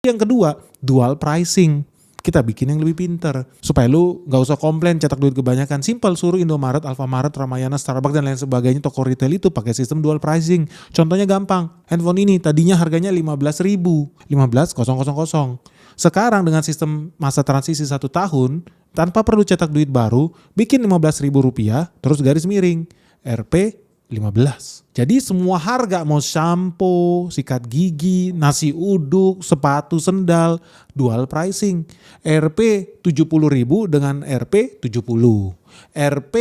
Yang kedua, dual pricing. Kita bikin yang lebih pinter supaya lu gak usah komplain cetak duit kebanyakan. Simple, suruh Indomaret, Alfamart, Ramayana, Starbucks dan lain sebagainya toko retail itu pakai sistem dual pricing. Contohnya gampang, handphone ini tadinya harganya 15.000, 15.000. Sekarang dengan sistem masa transisi 1 tahun, tanpa perlu cetak duit baru, bikin Rp15.000 terus garis miring Rp 15. Jadi semua harga mau shampoo, sikat gigi, nasi uduk, sepatu, sendal, dual pricing. Rp 70.000 dengan Rp 70. Rp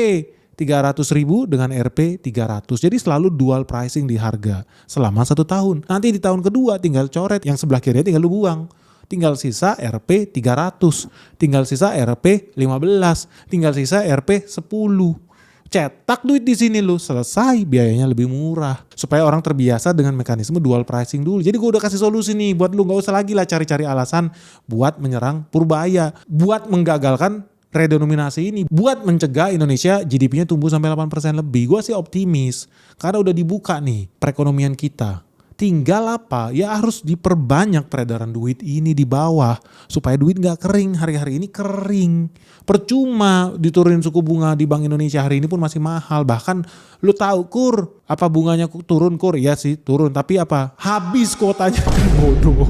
300.000 dengan Rp 300. Jadi selalu dual pricing di harga selama 1 tahun. Nanti di tahun kedua tinggal coret, yang sebelah kiri tinggal lu buang. Tinggal sisa Rp 300, tinggal sisa Rp 15, tinggal sisa Rp 10. Cetak duit di sini lu, selesai, biayanya lebih murah. Supaya orang terbiasa dengan mekanisme dual pricing dulu. Jadi gue udah kasih solusi nih buat lu, gak usah lagi lah cari-cari alasan buat menyerang Purbaya, buat menggagalkan redenominasi ini, buat mencegah Indonesia GDP-nya tumbuh sampai 8% lebih. Gue sih optimis karena udah dibuka nih perekonomian kita. Tinggal apa? Ya harus diperbanyak peredaran duit ini di bawah supaya duit gak kering. Hari-hari ini kering. Percuma diturunin suku bunga di Bank Indonesia hari ini pun masih mahal. Bahkan lu tahu Kur, apa bunganya turun Kur? Iya sih turun, tapi apa? Habis kuotanya. Bodoh.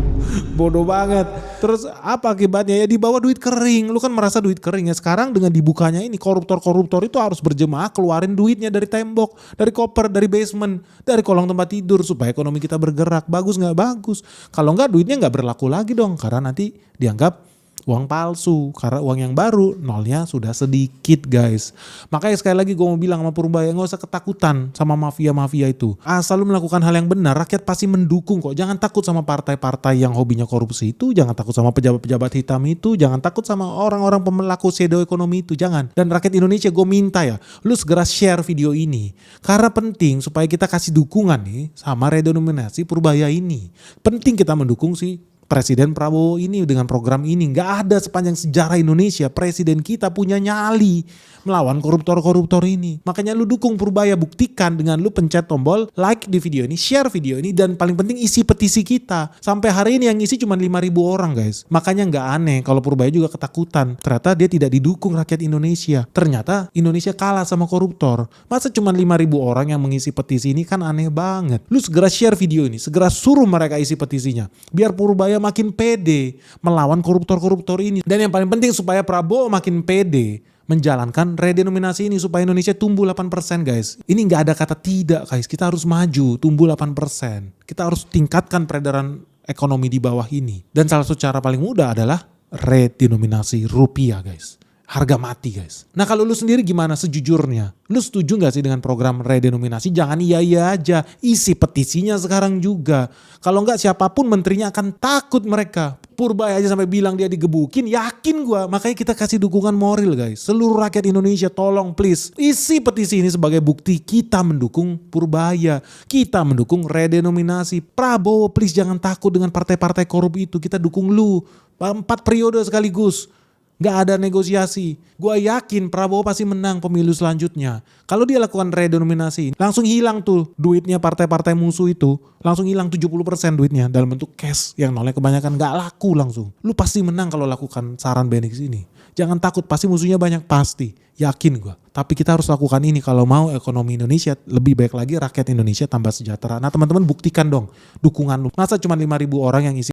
Bodoh banget. Terus apa akibatnya? Ya di bawah duit kering. Lu kan merasa duit kering ya. Sekarang dengan dibukanya ini koruptor-koruptor itu harus berjemaah keluarin duitnya dari tembok, dari koper, dari basement, dari kolong tempat tidur supaya ekonomi kita bergerak. Bagus nggak? Bagus. Kalau nggak duitnya nggak berlaku lagi dong, karena nanti dianggap uang palsu, karena uang yang baru nolnya sudah sedikit guys. Makanya sekali lagi gue mau bilang sama Purbaya, gak usah ketakutan sama mafia-mafia itu. Asal lu melakukan hal yang benar, rakyat pasti mendukung kok. Jangan takut sama partai-partai yang hobinya korupsi itu, jangan takut sama pejabat-pejabat hitam itu, jangan takut sama orang-orang pemelaku shadow ekonomi itu, jangan. Dan rakyat Indonesia gue minta ya, lu segera share video ini. Karena penting supaya kita kasih dukungan nih sama redenominasi Purbaya ini. Penting kita mendukung sih Presiden Prabowo ini dengan program ini. Gak ada sepanjang sejarah Indonesia presiden kita punya nyali melawan koruptor-koruptor ini. Makanya lu dukung Purbaya, buktikan dengan lu pencet tombol like di video ini, share video ini, dan paling penting isi petisi kita. Sampai hari ini yang isi cuma 5.000 orang guys. Makanya gak aneh kalau Purbaya juga ketakutan. Ternyata dia tidak didukung rakyat Indonesia. Ternyata Indonesia kalah sama koruptor. Masa cuma 5.000 orang yang mengisi petisi ini, kan aneh banget. Lu segera share video ini, segera suruh mereka isi petisinya. Biar Purbaya makin pede melawan koruptor-koruptor ini. Dan yang paling penting supaya Prabowo makin pede menjalankan redenominasi ini supaya Indonesia tumbuh 8% guys. Ini gak ada kata tidak guys, kita harus maju tumbuh 8%. Kita harus tingkatkan peredaran ekonomi di bawah ini. Dan salah satu cara paling mudah adalah redenominasi rupiah guys. Harga mati guys. Nah kalau lu sendiri gimana sejujurnya? Lu setuju gak sih dengan program redenominasi? Jangan iya-iya aja. Isi petisinya sekarang juga. Kalau enggak siapapun menterinya akan takut mereka. Purbaya aja sampai bilang dia digebukin. Yakin gua. Makanya kita kasih dukungan moral guys. Seluruh rakyat Indonesia tolong please. Isi petisi ini sebagai bukti kita mendukung Purbaya. Kita mendukung redenominasi. Prabowo please jangan takut dengan partai-partai korup itu. Kita dukung lu. 4 periode sekaligus. Gak ada negosiasi. Gue yakin Prabowo pasti menang pemilu selanjutnya. Kalau dia lakukan redenominasi, langsung hilang tuh duitnya partai-partai musuh itu. Langsung hilang 70% duitnya dalam bentuk cash yang nolnya kebanyakan gak laku langsung. Lu pasti menang kalau lakukan saran Benix ini. Jangan takut, pasti musuhnya banyak, pasti. Yakin gue. Tapi kita harus lakukan ini kalau mau ekonomi Indonesia lebih baik lagi, rakyat Indonesia tambah sejahtera. Nah teman-teman buktikan dong dukungan lu. Masa cuma 5.000 orang yang isi